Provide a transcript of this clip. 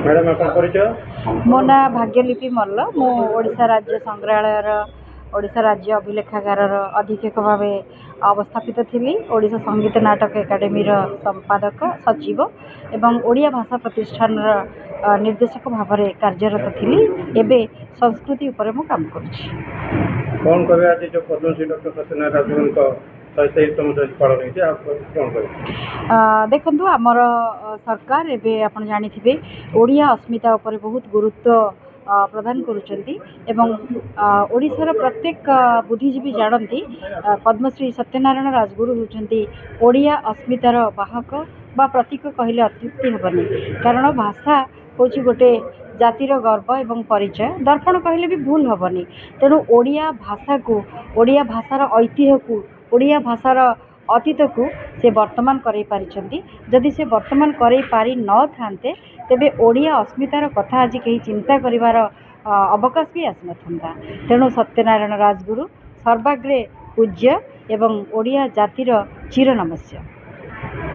Madam आपन परिचय मो ना भाग्यलिपि मल्ल मु ओडिशा राज्य संग्रहालयर ओडिशा राज्य अभिलेखागार अधीक्षक भाव अवस्थापित थी। ओडिशा संगीत नाटक एकाडेमी संपादक सचिव एवं ओडिया भाषा प्रतिष्ठान निर्देशक भाव में कार्यरत थी। एबे संस्कृति उपर मु काम करुछि। कौन करे आज जो पद्मश्री डॉक्टर सत्यनारायण राजगुरू को 123तम जयंती पालन होती आप कौन करे देखंतु आमर सरकार एबे आपण जानिथिबे ओडिया अस्मिता उपर बहुत गुरुत्व प्रदान करुचंती एवं ओडिशार प्रत्येक बुद्धिजीवी जानती पद्मश्री सत्यनारायण राजगुरू होचंती ओडिया अस्मितार वाहक बा प्रतीक कहले अत्युक्ति हेबनी। कारण भाषा होची गोटे जातिर गर्व एवं परिचय दर्पण कहले भी भूल हेबनी। तेणु ओडिया भाषा को ओडिया भाषार ऐतिह्य को ओडिया भाषार अतीत को से वर्तमान करई पारिछंती। जदि से वर्तमान करई पारि न थांते तेबे ओडिया अस्मितार कथा आज कहीं चिंता करिवार अवकाश भी आसी नथंता। तेणु सत्यनारायण राजगुरू सर्वाग्रे पूज्य एवं ओडिया जातिर चिर नमस्य।